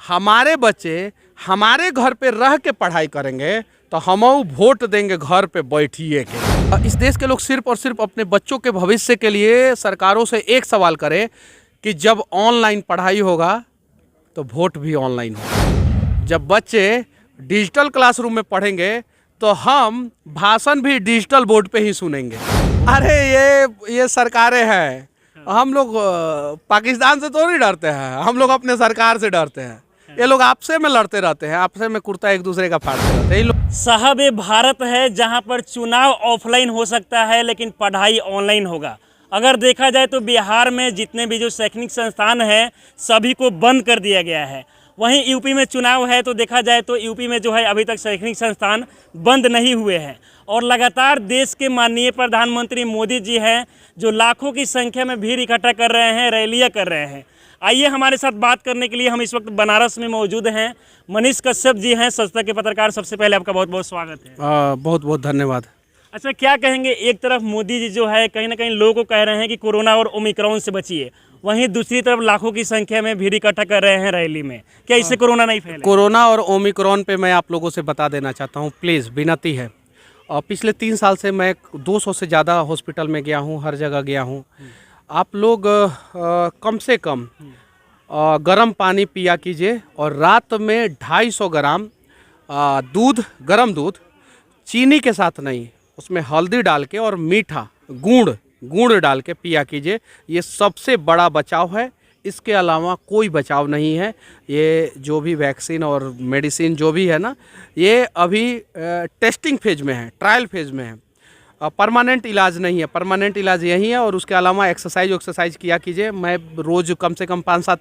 हमारे बच्चे हमारे घर पे रह के पढ़ाई करेंगे तो हम वोट देंगे घर पे बैठिए के। इस देश के लोग सिर्फ और सिर्फ अपने बच्चों के भविष्य के लिए सरकारों से एक सवाल करें कि जब ऑनलाइन पढ़ाई होगा तो वोट भी ऑनलाइन होगा। जब बच्चे डिजिटल क्लासरूम में पढ़ेंगे तो हम भाषण भी डिजिटल बोर्ड पे ही सुनेंगे। अरे ये सरकारें हैं, हम लोग पाकिस्तान से तो नहीं डरते हैं, हम लोग अपने सरकार से डरते हैं। ये लोग आपसे में लड़ते रहते हैं, आपसे में कुर्ता एक दूसरे का फाड़ते रहते हैं। साहब ये भारत है जहां पर चुनाव ऑफलाइन हो सकता है लेकिन पढ़ाई ऑनलाइन होगा। अगर देखा जाए तो बिहार में जितने भी जो शैक्षणिक संस्थान हैं सभी को बंद कर दिया गया है। वहीं यूपी में चुनाव है तो देखा जाए तो यूपी में जो है अभी तक शैक्षणिक संस्थान बंद नहीं हुए हैं। और लगातार देश के माननीय प्रधानमंत्री मोदी जी हैं जो लाखों की संख्या में भीड़ इकट्ठा कर रहे हैं, रैलियां कर रहे हैं। आइए हमारे साथ बात करने के लिए हम इस वक्त बनारस में मौजूद हैं। मनीष कश्यप जी हैं, सचता के पत्रकार। सबसे पहले आपका बहुत बहुत स्वागत है। बहुत बहुत धन्यवाद। अच्छा, क्या कहेंगे, एक तरफ मोदी जी जो है कहीं ना कहीं लोगों को कह रहे हैं कि कोरोना और ओमिक्रॉन से बचिए, वहीं दूसरी तरफ लाखों की संख्या में भीड़ इकट्ठा कर रहे हैं रैली में। क्या इससे कोरोना नहीं फैले? कोरोना और ओमिक्रॉन पे मैं आप लोगों से बता देना चाहता हूँ, प्लीज़ विनती है। पिछले 3 साल से मैं 200 से ज़्यादा हॉस्पिटल में गया हूँ, हर जगह गया हूँ। आप लोग कम से कम गर्म पानी पिया कीजिए और रात में 250 ग्राम दूध, गर्म दूध, चीनी के साथ नहीं, उसमें हल्दी डाल के और मीठा गुड़ डाल के पिया कीजिए। ये सबसे बड़ा बचाव है, इसके अलावा कोई बचाव नहीं है। ये जो भी वैक्सीन और मेडिसिन जो भी है ना, ये अभी टेस्टिंग फेज में है, ट्रायल फेज में है। परमानेंट इलाज नहीं है, परमानेंट इलाज यही है। और उसके अलावा एक्सरसाइज किया कीजिए। मैं रोज़ कम से कम 5-7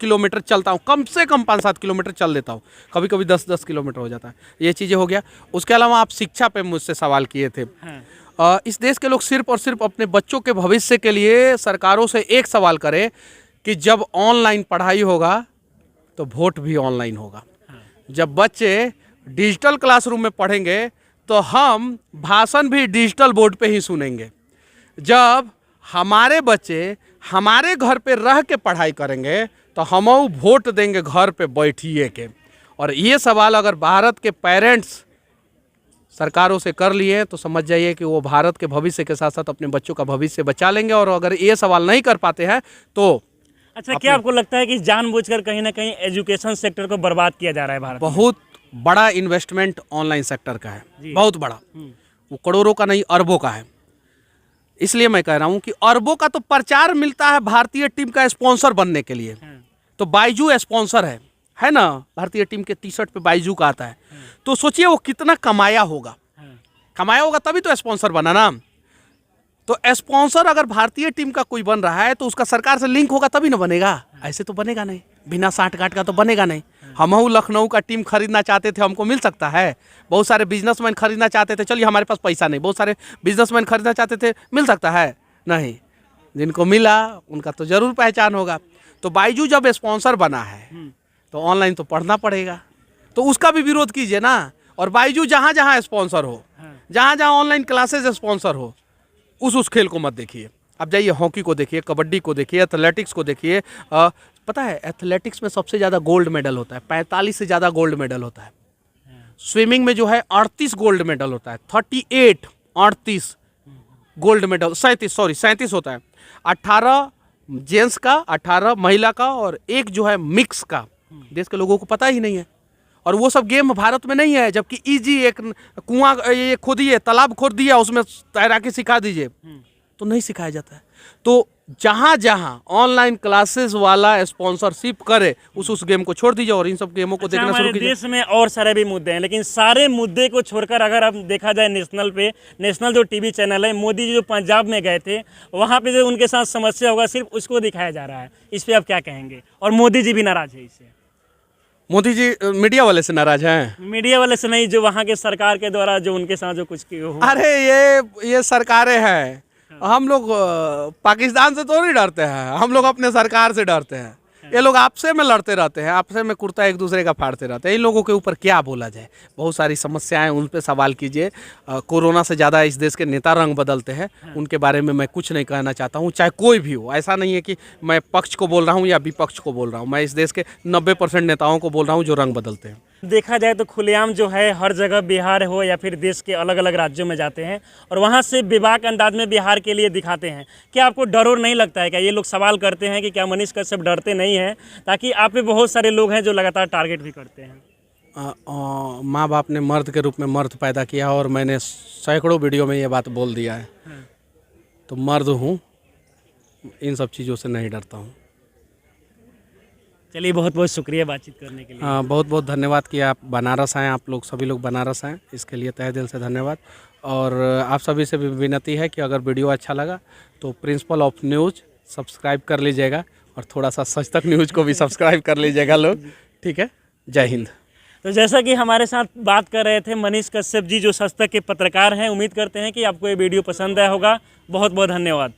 किलोमीटर चलता हूँ, कम से कम 5-7 किलोमीटर चल लेता हूँ, कभी कभी 10-10 किलोमीटर हो जाता है। ये चीज़ें हो गया। उसके अलावा आप शिक्षा पे मुझसे सवाल किए थे। इस देश के लोग सिर्फ और सिर्फ अपने बच्चों के भविष्य के लिए सरकारों से एक सवाल करें कि जब ऑनलाइन पढ़ाई होगा तो वोट भी ऑनलाइन होगा। जब बच्चे डिजिटल क्लासरूम में पढ़ेंगे तो हम भाषण भी डिजिटल बोर्ड पे ही सुनेंगे। जब हमारे बच्चे हमारे घर पे रह के पढ़ाई करेंगे तो हम वोट देंगे घर पे बैठिए के। और ये सवाल अगर भारत के पेरेंट्स सरकारों से कर लिए तो समझ जाइए कि वो भारत के भविष्य के साथ साथ अपने बच्चों का भविष्य बचा लेंगे। और अगर ये सवाल नहीं कर पाते हैं तो अच्छा, क्या आपको लगता है कि जानबूझकर कहीं ना कहीं एजुकेशन सेक्टर को बर्बाद किया जा रहा है भारत में? बहुत बड़ा इन्वेस्टमेंट ऑनलाइन सेक्टर का है, बहुत बड़ा। वो करोड़ों का नहीं, अरबों का है। इसलिए मैं कह रहा हूँ कि अरबों का तो प्रचार मिलता है भारतीय टीम का स्पॉन्सर बनने के लिए। तो बाइजू स्पॉन्सर है ना, भारतीय टीम के टी-शर्ट पे बाइजू का आता है। तो सोचिए वो कितना कमाया होगा तभी तो स्पॉन्सर बना ना। तो स्पॉन्सर अगर भारतीय टीम का कोई बन रहा है तो उसका सरकार से लिंक होगा तभी ना बनेगा, ऐसे तो बनेगा नहीं, बिना साठ गांठ का तो बनेगा नहीं। हम लखनऊ का टीम खरीदना चाहते थे, हमको मिल सकता है। बहुत सारे बिजनेसमैन खरीदना चाहते थे, चलिए हमारे पास पैसा नहीं, बहुत सारे बिजनेसमैन खरीदना चाहते थे, मिल सकता है नहीं। जिनको मिला उनका तो जरूर पहचान होगा। तो बाइजू जब स्पॉन्सर बना है तो ऑनलाइन तो पढ़ना पड़ेगा, तो उसका भी विरोध कीजिए ना। और बाइजू जहाँ जहाँ स्पॉन्सर हो, जहाँ जहाँ ऑनलाइन क्लासेज स्पॉन्सर हो, उस खेल को मत देखिए। अब जाइए हॉकी को देखिए, कबड्डी को देखिए, एथलेटिक्स को देखिए। पता है एथलेटिक्स में सबसे ज़्यादा गोल्ड मेडल होता है, 45 से ज़्यादा गोल्ड मेडल होता है। स्विमिंग में जो है 38 गोल्ड मेडल होता है, 38 गोल्ड मेडल, 37 होता है। 18 जेंट्स का, 18 महिला का और एक जो है मिक्स का। देश के लोगों को पता ही नहीं है। और वो सब गेम भारत में नहीं है, जबकि इजी एक कुआं ये खोदिए, तालाब खोद दिया, उसमें तैराकी सिखा दीजिए, तो नहीं सिखाया जाता है। तो जहाँ जहाँ ऑनलाइन क्लासेस वाला स्पॉन्सरशिप करे उस गेम को छोड़ दीजिए और इन सब गेमों को देखना शुरू कीजिए। देश में और सारे भी मुद्दे हैं, लेकिन सारे मुद्दे को छोड़कर अगर अब देखा जाए नेशनल जो टीवी चैनल है, मोदी जी जो पंजाब में गए थे वहाँ पे जो उनके साथ समस्या होगा सिर्फ उसको दिखाया जा रहा है। इस पर आप क्या कहेंगे? और मोदी जी भी नाराज है इससे। मोदी जी मीडिया वाले से नाराज हैं? मीडिया वाले से नहीं, जो वहाँ के सरकार के द्वारा जो उनके साथ जो कुछ किया हो। अरे ये सरकारें हैं, हम लोग पाकिस्तान से तो नहीं डरते हैं, हम लोग अपने सरकार से डरते हैं। ये लोग आपसे में लड़ते रहते हैं, आपसे में कुर्ता एक दूसरे का फाड़ते रहते हैं। इन लोगों के ऊपर क्या बोला जाए, बहुत सारी समस्याएं उन पे सवाल कीजिए। कोरोना से ज़्यादा इस देश के नेता रंग बदलते हैं, उनके बारे में मैं कुछ नहीं कहना चाहता हूँ, चाहे कोई भी हो। ऐसा नहीं है कि मैं पक्ष को बोल रहा हूँ या विपक्ष को बोल रहा हूँ, मैं इस देश के 90% नेताओं को बोल रहा हूँ जो रंग बदलते हैं। देखा जाए तो खुलेआम जो है हर जगह बिहार हो या फिर देश के अलग अलग राज्यों में जाते हैं और वहाँ से बेबाक अंदाज में बिहार के लिए दिखाते हैं। क्या आपको डर और नहीं लगता है? क्या ये लोग सवाल करते हैं कि क्या मनीष कश्यप डरते नहीं हैं? ताकि आप पे बहुत सारे लोग हैं जो लगातार टारगेट भी करते हैं। माँ बाप ने मर्द के रूप में मर्द पैदा किया और मैंने सैकड़ों वीडियो में ये बात बोल दिया है, तो मर्द हूँ, इन सब चीज़ों से नहीं डरता हूँ। चलिए, बहुत बहुत शुक्रिया बातचीत करने के लिए। बहुत बहुत धन्यवाद कि आप बनारस आएँ, आप लोग सभी लोग बनारस आएँ, इसके लिए तहे दिल से धन्यवाद। और आप सभी से भी विनती है कि अगर वीडियो अच्छा लगा तो प्रिंसिपल ऑफ न्यूज़ सब्सक्राइब कर लीजिएगा और थोड़ा सा सच तक न्यूज़ को भी सब्सक्राइब कर लीजिएगा लोग, ठीक है। जय हिंद। तो जैसा कि हमारे साथ बात कर रहे थे मनीष कश्यप जी, जो सच तक के पत्रकार हैं। उम्मीद करते हैं कि आपको ये वीडियो पसंद आया होगा। बहुत बहुत धन्यवाद।